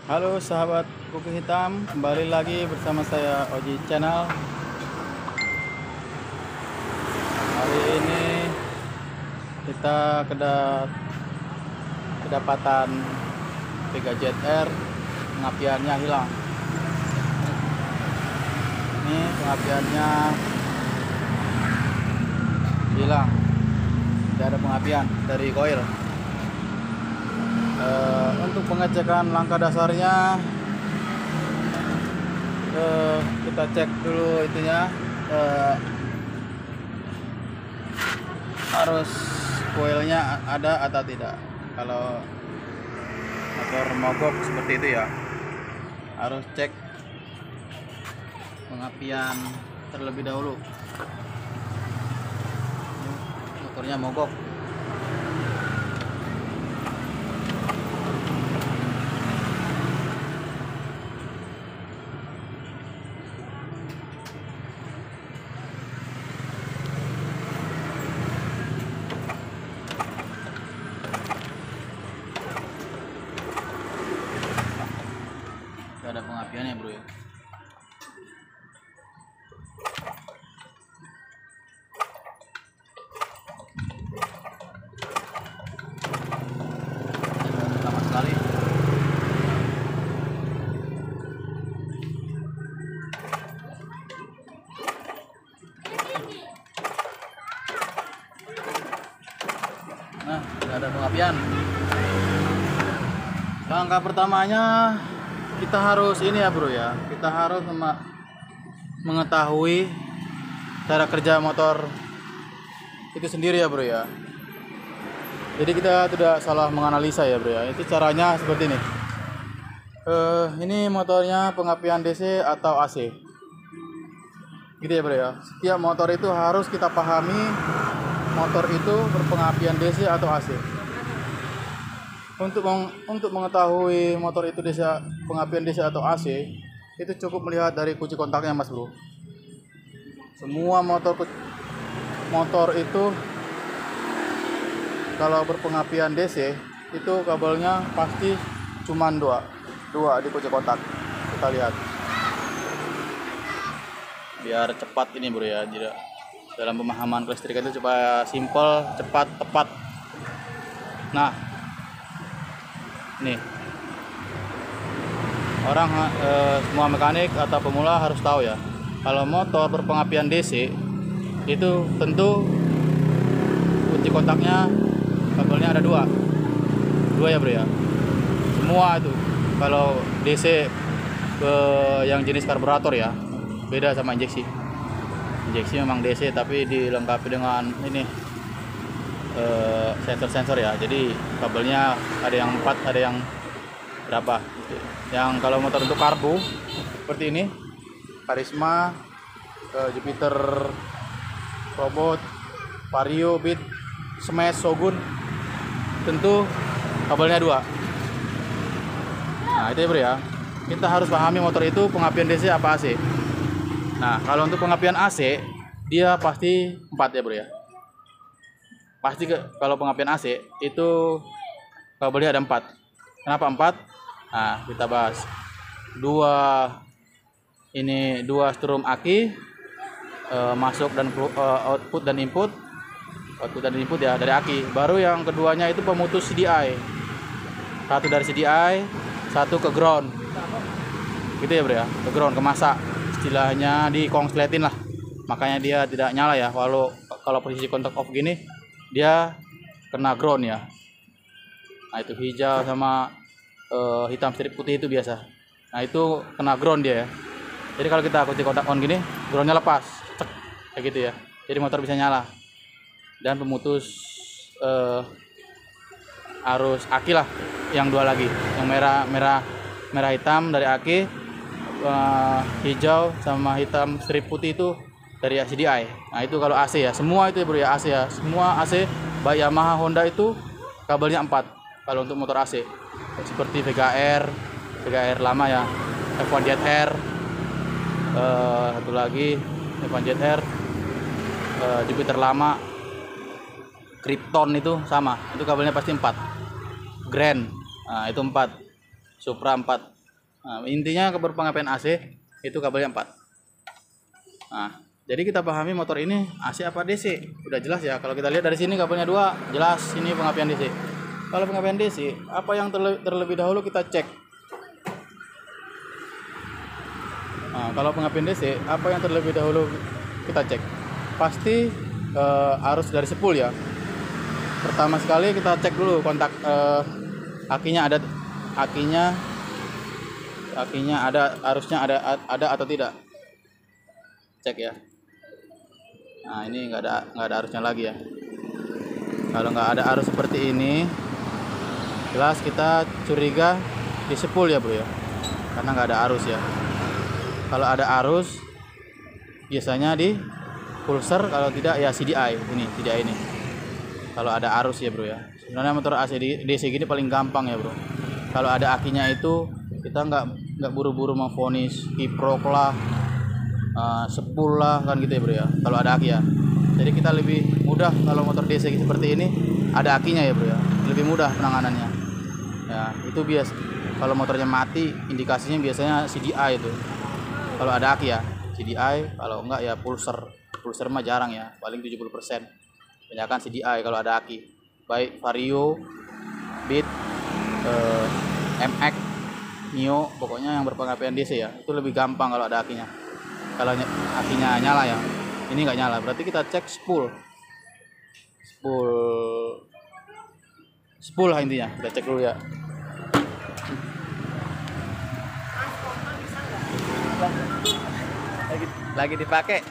Halo sahabat Kuku Hitam, kembali lagi bersama saya Oji Channel. Hari ini kita kedapatan Vega Jet Air, pengapiannya hilang. Ini pengapiannya hilang, tidak ada pengapian dari koil. Untuk pengecekan langkah dasarnya, kita cek dulu itunya, harus koilnya ada atau tidak. Kalau motor mogok seperti itu ya, harus cek pengapian terlebih dahulu. Motornya mogok. Ada pengapiannya bro ya. Lama sekali. Nah, tidak ada pengapian. Langkah pertamanya kita harus ini ya bro ya, kita harus mengetahui cara kerja motor itu sendiri ya bro ya. Jadi kita tidak salah menganalisa ya bro ya. Itu caranya seperti ini. Ini motornya pengapian DC atau AC, gitu ya bro ya. Setiap motor itu harus kita pahami motor itu berpengapian DC atau AC. Untuk mengetahui motor itu pengapian DC atau AC, itu cukup melihat dari kunci kontaknya mas bro. Semua motor itu kalau berpengapian DC itu kabelnya pasti cuman dua di kunci kontak. Kita lihat biar cepat ini bro ya, jadi dalam pemahaman kelistrikan itu supaya simple, cepat, tepat. Nah nih, orang semua mekanik atau pemula harus tahu ya, kalau motor berpengapian DC itu tentu kunci kontaknya kabelnya ada dua ya bro ya. Semua itu kalau DC yang jenis karburator ya, beda sama injeksi memang DC tapi dilengkapi dengan ini sensor ya. Jadi kabelnya ada yang 4, ada yang berapa gitu. Yang kalau motor untuk karbu seperti ini, Karisma, Jupiter, Robot, Vario, Beat, Smash, Shogun, tentu kabelnya 2. Nah itu ya bro ya, kita harus pahami motor itu pengapian DC apa AC. Nah kalau untuk pengapian AC, dia pasti 4 ya bro ya. Pasti kalau pengapian AC itu kabelnya ada 4. Kenapa 4? Nah kita bahas. 2 strum aki, masuk dan output dan input ya dari aki. Baru yang keduanya itu pemutus CDI. Satu dari CDI, satu ke ground. Gitu ya bro ya, ke ground, ke masa. Istilahnya dikonsletin lah. Makanya dia tidak nyala ya. Walau kalau posisi kontak off gini, dia kena ground ya. Nah itu hijau sama hitam strip putih itu biasa. Nah itu kena ground dia ya. Jadi kalau kita kunci kontak on gini, groundnya lepas, cek, kayak gitu ya. Jadi motor bisa nyala. Dan pemutus arus aki lah, yang 2 lagi, yang merah hitam dari aki, hijau sama hitam strip putih itu dari CDI. Nah itu kalau AC ya, semua itu ya bro ya, AC ya, semua AC baik Yamaha, Honda itu kabelnya 4 kalau untuk motor AC. Seperti Vega R lama ya, F1 Jet R, satu lagi F1 Jet R, Jupiter lama, Krypton itu sama, itu kabelnya pasti 4. Grand, nah itu 4. Supra 4. Nah, intinya kabel pengapian AC itu kabelnya 4. Nah, jadi kita pahami motor ini AC apa DC. Udah jelas ya. Kalau kita lihat dari sini kabelnya 2, jelas ini pengapian DC. Kalau pengapian DC, apa yang terlebih dahulu kita cek? Nah, kalau pengapian DC, apa yang terlebih dahulu kita cek? Pasti arus dari spool ya. Pertama sekali kita cek dulu kontak akinya ada arusnya ada atau tidak. Cek ya. Nah, ini nggak ada arusnya lagi ya. Kalau nggak ada arus seperti ini, jelas kita curiga di spool ya bro ya, karena nggak ada arus ya. Kalau ada arus biasanya di pulser, kalau tidak ya CDI ini. Kalau ada arus ya bro ya. Sebenarnya motor AC DC gini paling gampang ya bro. Kalau ada akinya itu kita nggak buru-buru memvonis kiprok lah, spool lah kan gitu ya bro ya. Kalau ada aki ya. Jadi kita lebih mudah kalau motor DC seperti ini ada akinya ya bro ya. Lebih mudah penanganannya. Ya itu biasa. Kalau motornya mati indikasinya biasanya CDI itu. Kalau ada aki ya CDI, kalau enggak ya pulser mah jarang ya, paling 70%. Kebanyakan CDI kalau ada aki, baik Vario, Beat, MX, Mio, pokoknya yang berpengapian DC ya, itu lebih gampang kalau ada akinya. Kalau akinya nyala ya, ini nggak nyala, berarti kita cek spool lah intinya, kita cek dulu ya. Lagi dipakai.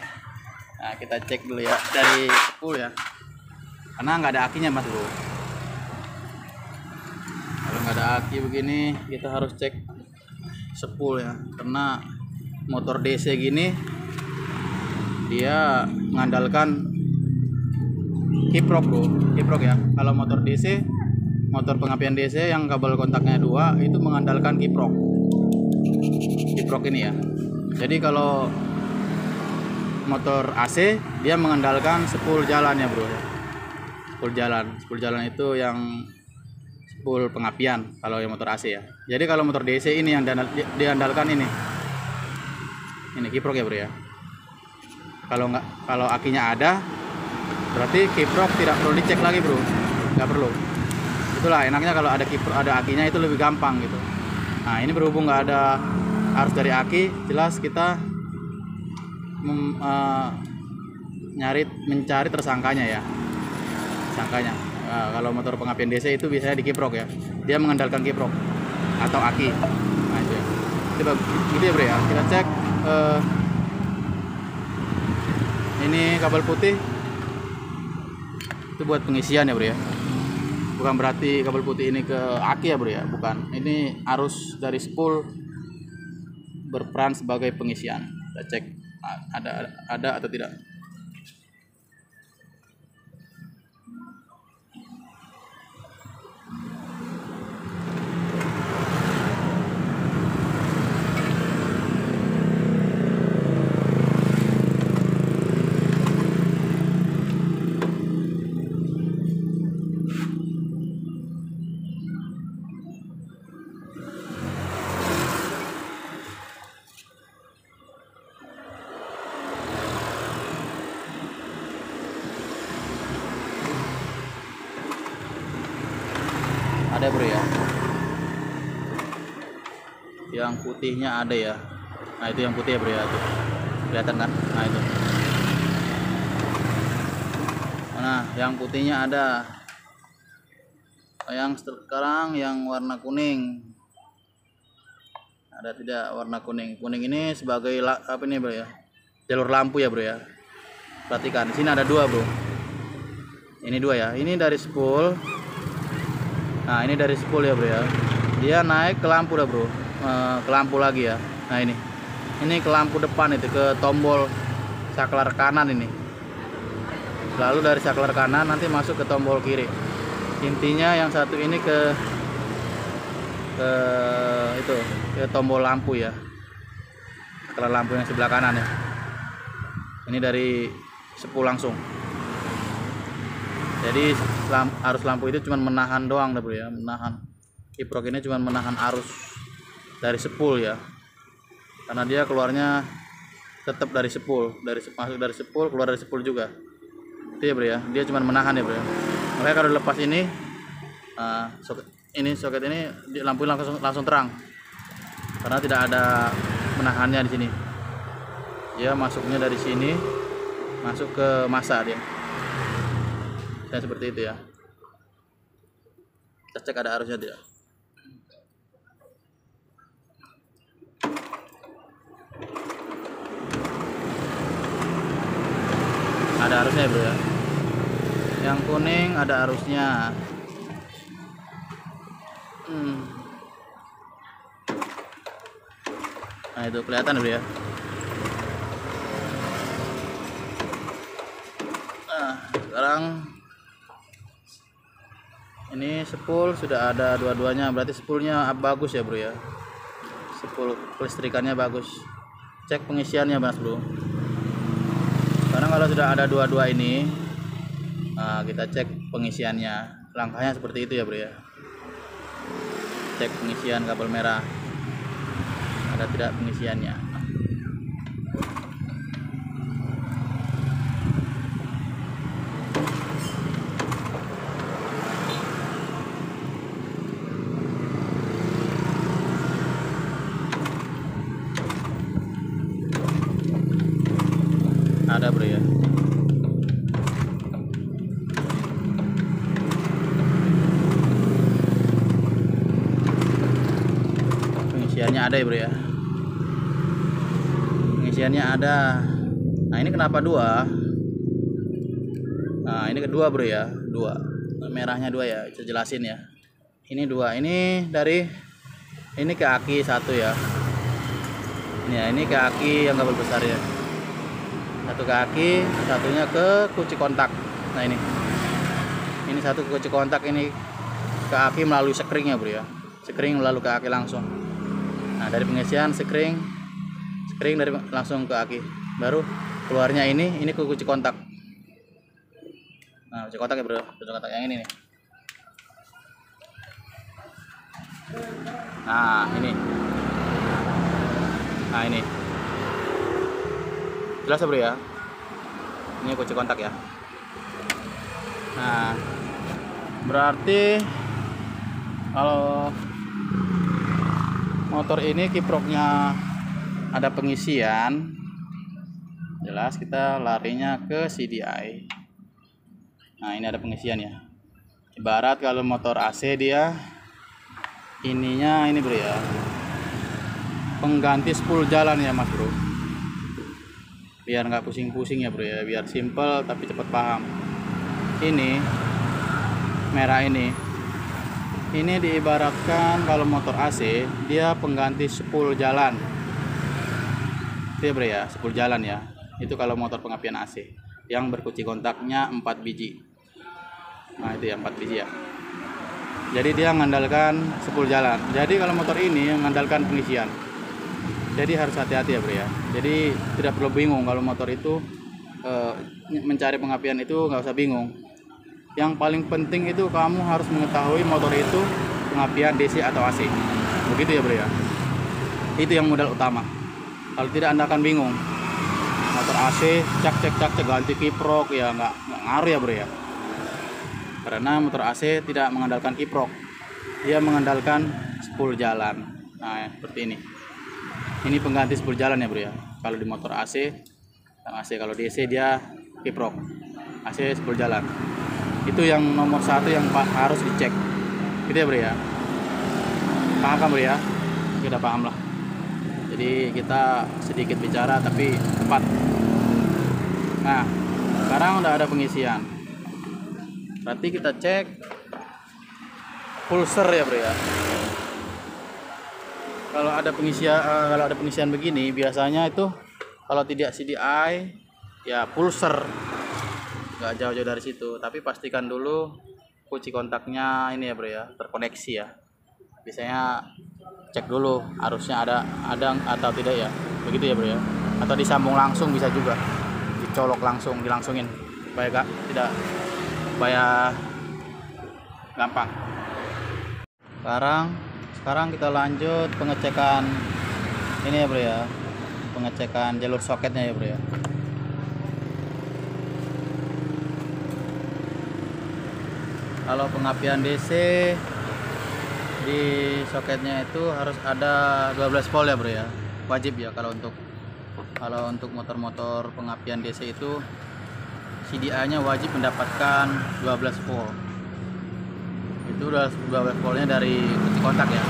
Nah, kita cek dulu ya dari spool ya, karena nggak ada akinya mas bro. Kalau nggak ada aki begini kita harus cek spool ya, karena motor DC gini dia mengandalkan kiprok bro, kiprok ya. Kalau motor DC, motor pengapian DC yang kabel kontaknya 2 itu mengandalkan kiprok ini ya. Jadi kalau motor AC dia mengandalkan spool jalan ya bro. Spool jalan itu yang spool pengapian kalau yang motor AC ya. Jadi kalau motor DC ini yang diandalkan ini kiprok ya bro ya. Kalau akinya ada, berarti kiprok tidak perlu dicek lagi bro, nggak perlu. Itulah enaknya kalau ada akinya itu lebih gampang gitu. Nah ini berhubung nggak ada arus dari aki, jelas kita mencari tersangkanya ya. Kalau motor pengapian DC itu biasanya di kiprok ya, dia mengandalkan kiprok atau aki. Nah itu ya, gitu ya bro ya. Kita cek ini kabel putih itu buat pengisian ya bro ya, bukan berarti kabel putih ini ke aki ya bro ya, bukan. Ini arus dari spool berperan sebagai pengisian. Kita cek ada atau tidak. Ada bro ya, yang putihnya ada ya. Nah itu yang putih ya bro ya, tuh kelihatan kan. Nah itu, nah yang putihnya ada. Yang sekarang yang warna kuning ada tidak? Warna kuning ini sebagai apa ini bro ya, jalur lampu ya bro ya. Perhatikan di sini ada 2 bro, ini 2 ya. Ini dari spool. Nah ini dari spool ya bro ya, dia naik ke lampu dah bro, ke lampu lagi ya. Nah ini ke lampu depan itu, ke tombol saklar kanan ini. Lalu dari saklar kanan nanti masuk ke tombol kiri. Intinya yang satu ini ke tombol lampu ya, saklar lampu yang sebelah kanan ya. Ini dari spool langsung. Jadi arus lampu itu cuma menahan doang bro ya, menahan. Kiprok ini cuma menahan arus dari spool ya, karena dia keluarnya tetap dari spool, masuk dari spool, keluar dari spool juga. Itu ya bro ya, dia cuma menahan ya bro ya. Makanya kalau lepas ini, soket ini lampunya langsung terang, karena tidak ada menahannya di sini. Dia masuknya dari sini, masuk ke masa dia. Dan seperti itu ya. Kita cek ada arusnya tidak. Ada arusnya ya bro ya. Yang kuning ada arusnya. Nah itu kelihatan bro ya. Nah sekarang ini spool sudah ada dua-duanya, berarti spoolnya bagus ya bro ya. Spool kelistrikannya bagus. Cek pengisiannya mas bro. Karena kalau sudah ada dua-dua ini, kita cek pengisiannya. Langkahnya seperti itu ya bro ya. Cek pengisian kabel merah, ada tidak pengisiannya. Ada bro ya. Pengisiannya ada ya bro ya. Pengisiannya ada. Nah ini kenapa dua? Nah ini kedua bro ya, dua. Merahnya dua ya, saya jelasin ya. Ini dua, ini dari ini ke aki satu ya. Ini ya, ini ke aki yang kabel besar ya. Satu ke aki, satunya ke kunci kontak. Nah ini satu ke kunci kontak, ini ke aki melalui sekring ya bro ya. Sekring lalu ke aki langsung. Nah dari pengisian sekring dari langsung ke aki, baru keluarnya ini ke kunci kontak. Nah kunci kontak ya bro, kunci kontak yang ini nih. Nah ini jelas ya bro ya. Ini kunci kontak ya. Nah berarti kalau motor ini kiproknya ada pengisian, jelas kita larinya ke CDI. Nah ini ada pengisian ya. Ibarat kalau motor AC dia ininya ini bro ya, pengganti spool jalan ya mas bro, biar nggak pusing-pusing ya bro ya, biar simple tapi cepat paham. Ini merah ini diibaratkan kalau motor AC dia pengganti spool jalan. Itu ya bro ya, spool jalan ya. Itu kalau motor pengapian AC yang berkunci kontaknya 4 biji. Nah itu ya 4 biji ya. Jadi dia mengandalkan spool jalan. Jadi kalau motor ini mengandalkan pengisian. Jadi harus hati-hati ya bro ya. Jadi tidak perlu bingung kalau motor itu mencari pengapian itu, nggak usah bingung. Yang paling penting itu kamu harus mengetahui motor itu pengapian DC atau AC. Begitu ya bro ya. Itu yang modal utama. Kalau tidak Anda akan bingung. Motor AC cek ganti kiprok ya nggak ngaruh ya bro ya. Karena motor AC tidak mengandalkan kiprok. Dia mengandalkan spool jalan. Nah seperti ini. Ini pengganti spool jalan ya bro ya. Kalau di motor AC, kalau DC dia kiprok. AC spool jalan. Itu yang nomor satu yang harus dicek. Gitu ya bro ya. Paham kan bro ya? Kita paham lah. Jadi kita sedikit bicara tapi tepat. Nah sekarang udah ada pengisian, berarti kita cek pulser ya bro ya. Kalau ada pengisian begini biasanya itu kalau tidak CDI ya pulser, nggak jauh-jauh dari situ. Tapi pastikan dulu kunci kontaknya ini ya bro ya, terkoneksi ya. Biasanya cek dulu arusnya ada atau tidak ya, begitu ya bro ya. Atau disambung langsung bisa juga, dicolok langsung, dilangsungin supaya gampang. Sekarang Sekarang kita lanjut pengecekan ini ya bro ya, pengecekan jalur soketnya ya bro ya. Kalau pengapian DC di soketnya itu harus ada 12 volt ya bro ya, wajib ya. Kalau untuk motor-motor pengapian DC itu CDI nya wajib mendapatkan 12 volt. Itu 12 voltnya dari kunci kontak ya.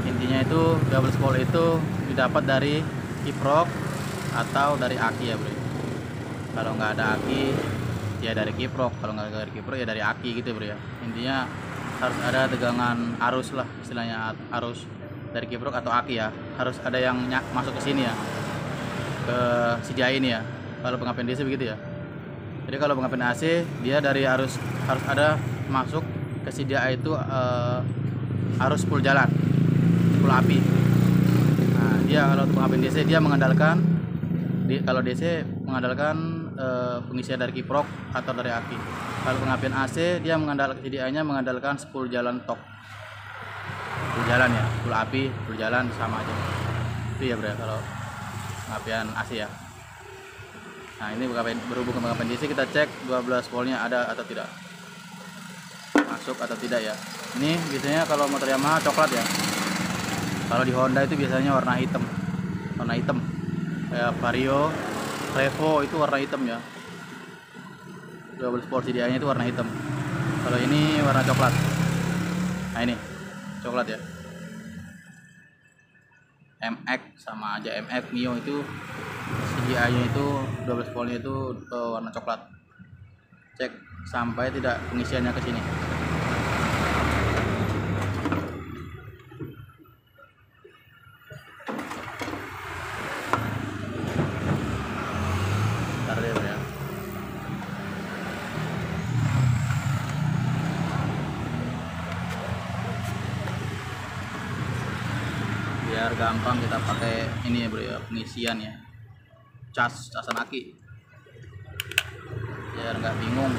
Intinya itu 12 volt itu didapat dari kiprok atau dari aki ya bro. Kalau nggak ada aki ya dari kiprok, kalau nggak dari kiprok ya dari aki gitu bro ya. Intinya harus ada tegangan arus lah, istilahnya arus dari kiprok atau aki ya, harus ada yang masuk ke sini ya, ke CDI ini ya. Kalau pengapian DC begitu ya. Jadi kalau pengapian AC dia dari harus ada masuk ke CDI itu arus full jalan, full api. Nah dia kalau pengapian DC dia mengandalkan kalau DC mengandalkan pengisian dari kiprok atau dari aki. Kalau pengapian AC dia mengandalkan CDI-nya mengandalkan 10 jalan tok. Full jalan ya, full api, full jalan sama aja. Itu ya bro kalau pengapian AC ya. Nah, ini berhubung ke pengapian DC kita cek 12 voltnya ada atau tidak. Masuk atau tidak ya. Ini biasanya kalau motor Yamaha coklat ya. Kalau di Honda itu biasanya warna hitam. Warna hitam. Kayak Vario, Revo itu warna hitam ya. 12 volt CDI-nya itu warna hitam. Kalau ini warna coklat. Nah ini coklat ya. MX sama aja, MX Mio itu CDI-nya itu 12 voltnya itu warna coklat. Cek sampai tidak pengisiannya ke sini. Bentar deh ya. Biar gampang kita pakai ini ya bro ya, pengisian ya, casan aki, biar nggak bingung.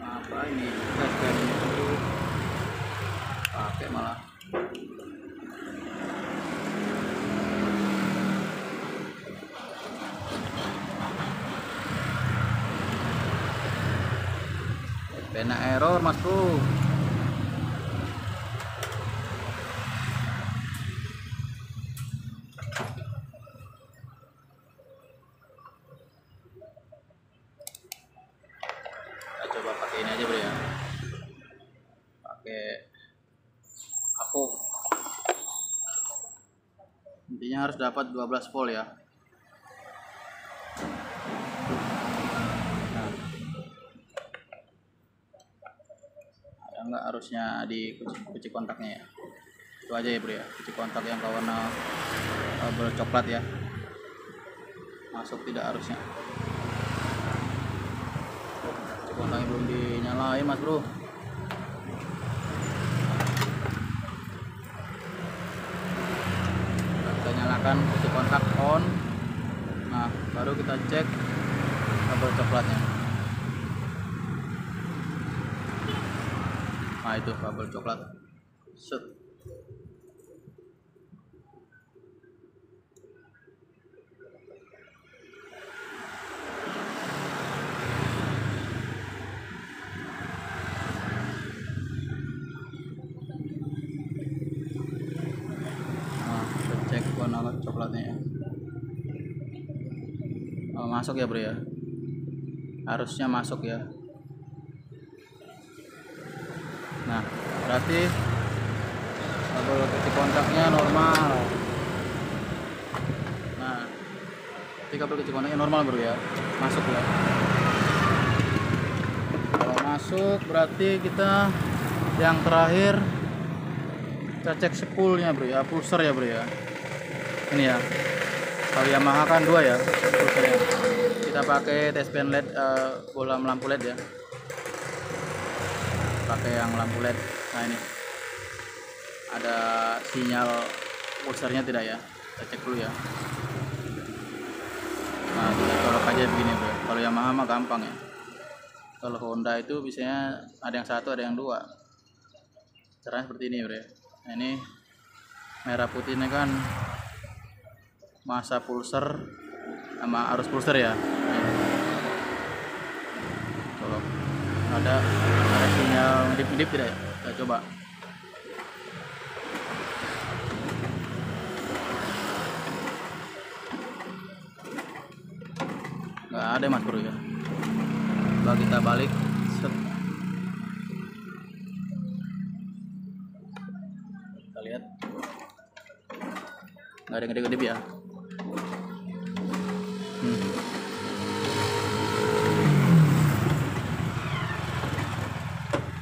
Nah apa ini gas dari itu pakai malah pena error mas bro. Kita coba pakai ini aja bro ya, pakai aku. Intinya harus dapat 12 volt ya. Nah, ada nggak arusnya di kunci kontaknya ya? Itu aja ya bro ya, kunci kontak yang warna coklat ya, masuk tidak arusnya. Kunci kontaknya belum dinyalain mas bro. Kita nyalakan kunci kontak on. Nah baru kita cek kabel coklatnya. Nah itu kabel coklat. Set. Cek warna coklatnya ya. Masuk ya bro ya, harusnya masuk ya. Nah berarti kabel kunci kontaknya normal. Nah, kabel kunci kontaknya normal bro ya, masuk ya. masuk, berarti kita yang terakhir kita cek spoolnya bro ya, pulser ya bro ya. Ini ya, kalau Yamaha kan 2 ya pulsernya. Kita pakai tespen LED, bola lampu LED ya, pakai yang lampu LED. Nah ini ada sinyal pulsernya tidak ya, kita cek dulu ya. Nah kita colok aja begini bro. Kalau Yamaha mah gampang ya. Kalau Honda itu biasanya ada yang 1 ada yang 2. Caranya seperti ini bro. Nah ini merah putih ini kan masa pulser sama arus pulser ya. Colok. Ada sinyal ngedip-ngedip tidak ya? Kita coba. Nggak ada mas bro ya. Coba kita balik. Set. Kita lihat nggak ada ngedip-ngedip ya.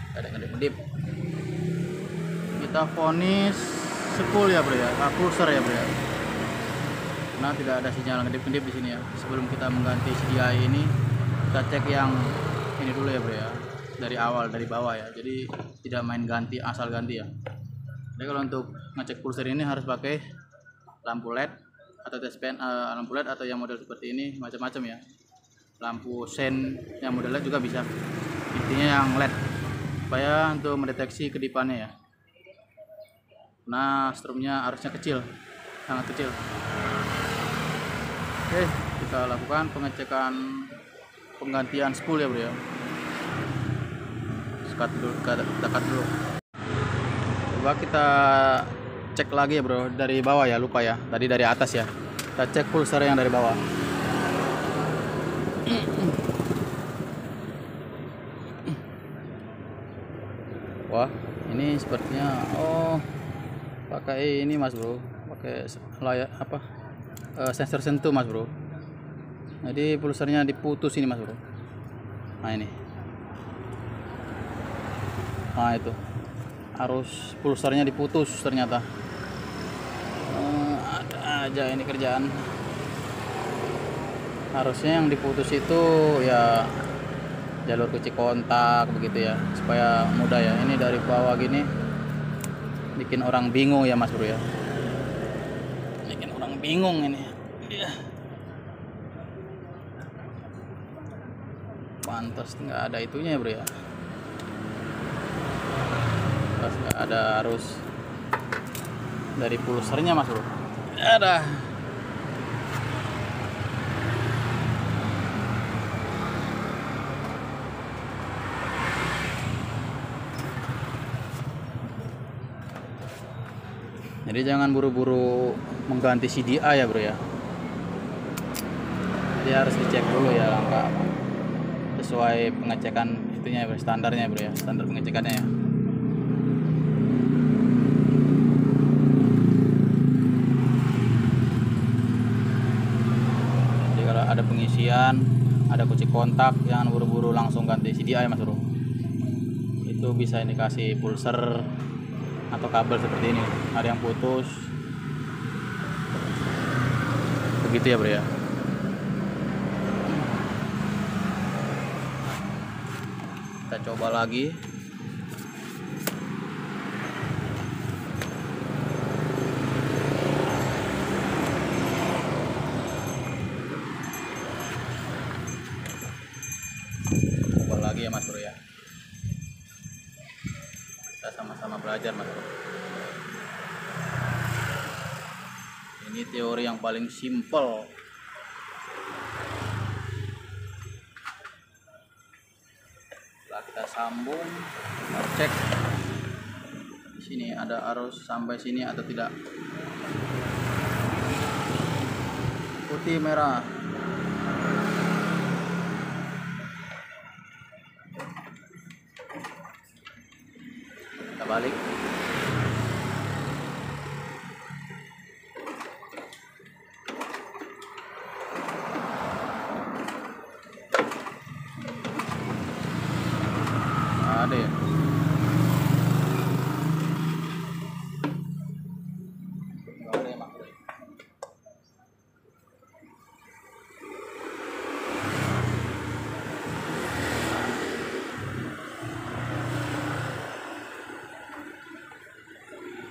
Nggak ada ngedip-ngedip. Kita vonis spool ya bro ya, pulser ya bro ya. Nah tidak ada sinyal ngedip-ngedip di sini ya. Sebelum kita mengganti CDI ini, kita cek yang ini dulu ya bro ya, dari awal, dari bawah ya. Jadi tidak main ganti, asal ganti ya. Jadi kalau untuk ngecek pulser ini harus pakai lampu LED atau tespen, lampu LED atau yang model seperti ini, macam-macam ya. Lampu sen yang model LED juga bisa. Intinya yang LED supaya untuk mendeteksi kedipannya ya. Nah strumnya harusnya kecil, sangat kecil. Oke, kita lakukan pengecekan penggantian spool ya bro ya. Cut dulu, kita cut dulu. Coba kita cek lagi ya bro, dari bawah ya, lupa ya, tadi dari atas ya. Kita cek pulser yang dari bawah. Wah ini sepertinya, oh pakai ini mas bro, pakai layar apa, sensor sentuh mas bro. Jadi pulsernya diputus ini mas bro. Nah ini, nah itu arus pulsernya diputus ternyata. Ada aja ini kerjaan. Harusnya yang diputus itu ya jalur kunci kontak begitu ya, supaya mudah ya. Ini dari bawah gini bikin orang bingung ya mas bro ya, bikin orang bingung ini ya. Pantas nggak ada itunya ya bro ya, terus nggak ada arus dari pulsernya mas bro. Ada. Jadi jangan buru-buru mengganti CDI ya bro ya. Jadi harus dicek dulu ya langkah sesuai pengecekan itunya ya, standarnya bro ya, standar pengecekannya ya. Jadi kalau ada pengisian, ada kunci kontak, jangan buru-buru langsung ganti CDI mas bro. Itu bisa indikasi pulser atau kabel seperti ini, ada yang putus begitu ya bro ya. Kita coba lagi. Coba lagi ya mas bro ya. Kita sama-sama belajar mas bro. Ini teori yang paling simpel. Setelah kita sambung, kita cek di sini ada arus sampai sini atau tidak. Putih merah. Kita balik. ada ya. Nggak ada ya, Mas.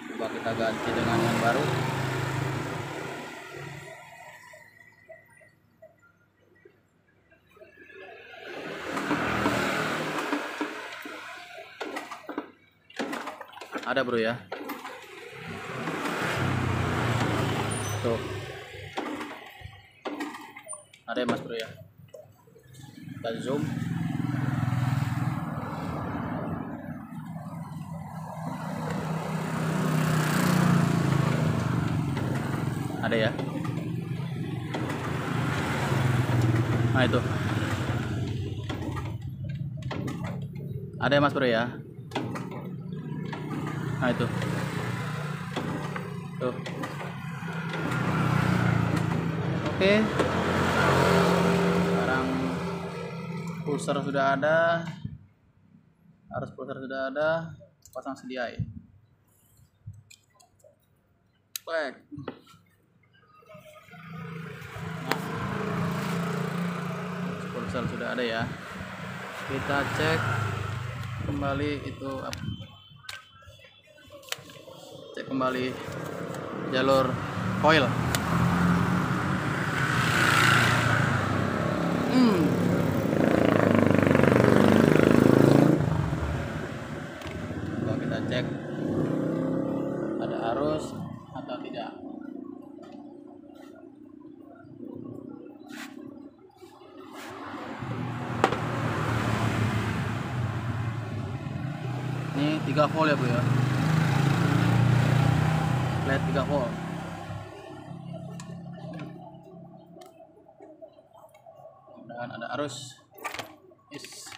Coba kita ganti dengan yang baru. Ada bro ya, tuh ada ya mas bro ya. Kita zoom. Ada ya. Nah itu ada ya mas bro ya. Nah itu tuh. Oke, sekarang pulser sudah ada, arus pulser sudah ada, pasang CDI. Baik. Nah, pulser sudah ada ya. Kita cek kembali itu apa? Cek kembali jalur coil. Coba kita cek ada arus atau tidak. Ini 3 volt ya bro ya. LED 3 volt. Dan ada arus. Yes.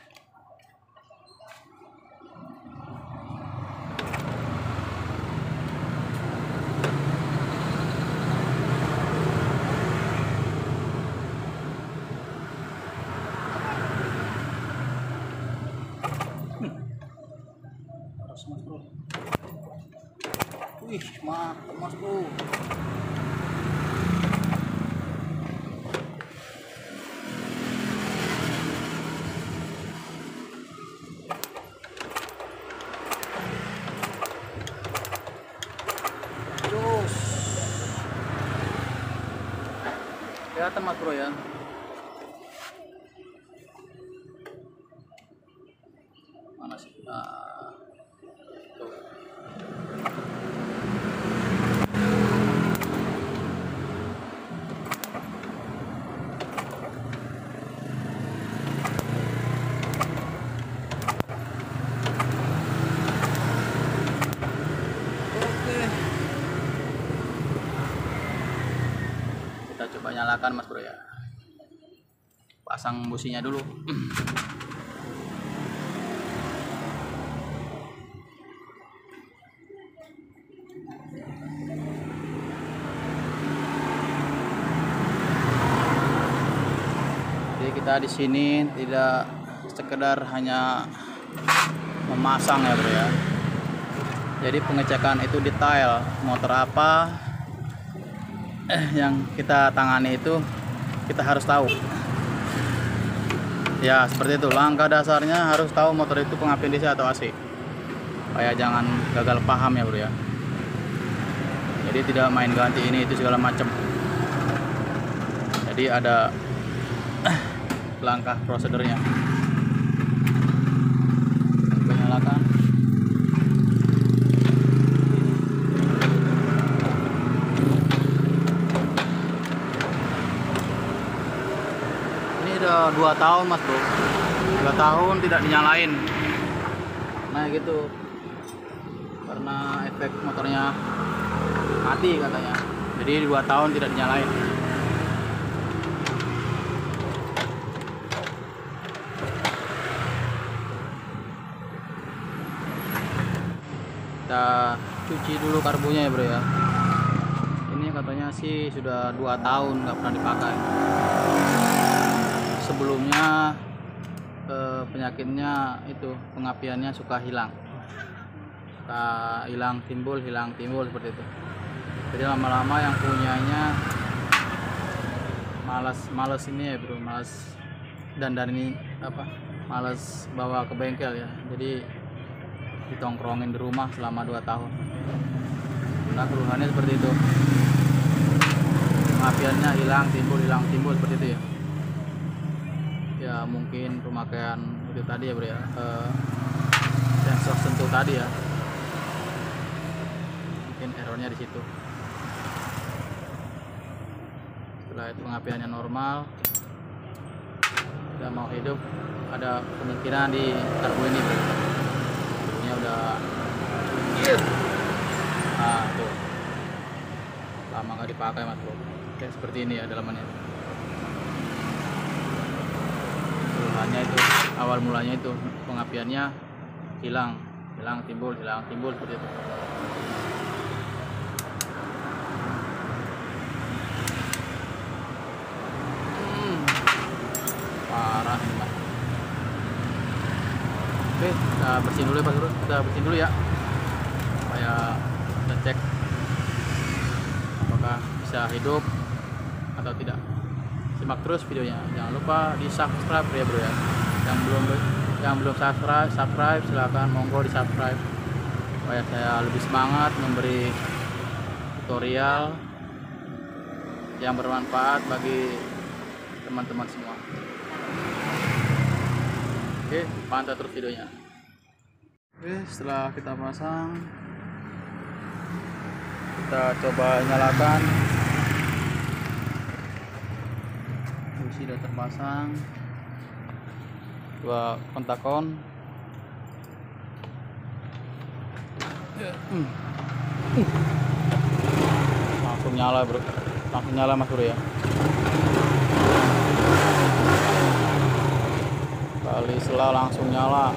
Arus mas bro. Wih, mantap mas bro. Terus kelihatan mas bro ya. Mana sih? Nah, tuh. Kita coba nyalakan mas bro ya. Pasang businya dulu. Jadi kita di sini tidak sekedar hanya memasang ya bro ya. Jadi pengecekan itu detail, motor apa yang kita tangani itu kita harus tahu. Ya seperti itu, langkah dasarnya harus tahu motor itu pengapin DC atau AC, supaya jangan gagal paham ya bro ya. Jadi tidak main ganti ini itu segala macam. Jadi ada langkah prosedurnya. Kita nyalakan. Udah 2 tahun mas bro, 2 tahun tidak dinyalain. Nah gitu, karena efek motornya mati katanya, jadi 2 tahun tidak dinyalain. Kita cuci dulu karbunya ya bro ya. Ini katanya sih sudah 2 tahun nggak pernah dipakai. Sebelumnya penyakitnya itu pengapiannya suka hilang, timbul seperti itu. Jadi lama-lama yang punyanya malas ini ya bro, malas ini malas bawa ke bengkel ya, jadi ditongkrongin di rumah selama 2 tahun. Nah keluhannya seperti itu, pengapiannya hilang timbul seperti itu ya. Ya mungkin pemakaian itu tadi ya bro ya, sensor sentuh tadi ya, mungkin errornya di situ. Setelah itu pengapiannya normal, udah mau hidup, ada kemungkinan di karbu ini bro, karbunya udah tuh lama nggak dipakai mas bro. Oke, seperti ini ya dalamannya. Keluhannya itu awal mulanya itu pengapiannya hilang timbul seperti itu. Parah ini mas. Oke, kita bersihin dulu ya Pak Guru, kita bersihin dulu ya supaya kita cek apakah bisa hidup atau tidak. Simak terus videonya, jangan lupa di subscribe ya bro ya. Yang belum subscribe silahkan monggo di subscribe supaya saya lebih semangat memberi tutorial yang bermanfaat bagi teman-teman semua. Oke, pantau terus videonya. Oke, setelah kita pasang, kita coba nyalakan. Busi sudah terpasang, 2 kontakon. Langsung nyala bro, langsung nyala mas bro ya. Kali selah langsung nyala.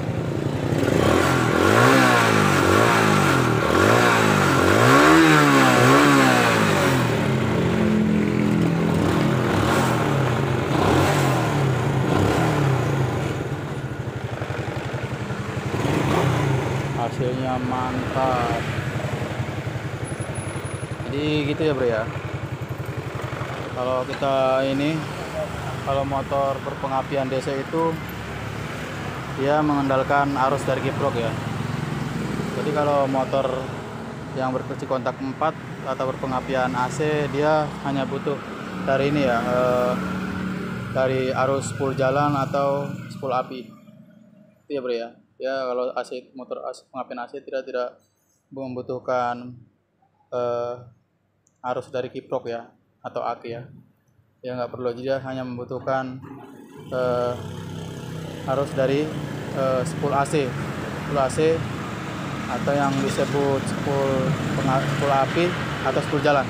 Hasilnya mantap. Jadi gitu ya bro ya. Kalau kita kalau motor berpengapian DC itu dia mengandalkan arus dari kiprok ya. Jadi kalau motor yang berkunci kontak 4 atau berpengapian AC, dia hanya butuh dari ini ya, dari arus spool jalan atau spool api. Itu ya bro ya. Ya kalau motor pengapian AC tidak membutuhkan arus dari kiprok ya atau aki ya. Ya nggak perlu, dia hanya membutuhkan arus dari spool AC atau yang disebut spool api atau spool jalan.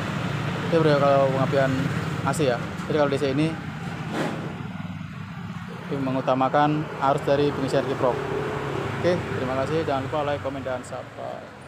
Itu bro kalau pengapian AC ya. Jadi kalau DC ini mengutamakan arus dari pengisian kiprok. Oke, terima kasih. Jangan lupa like, komen, dan subscribe.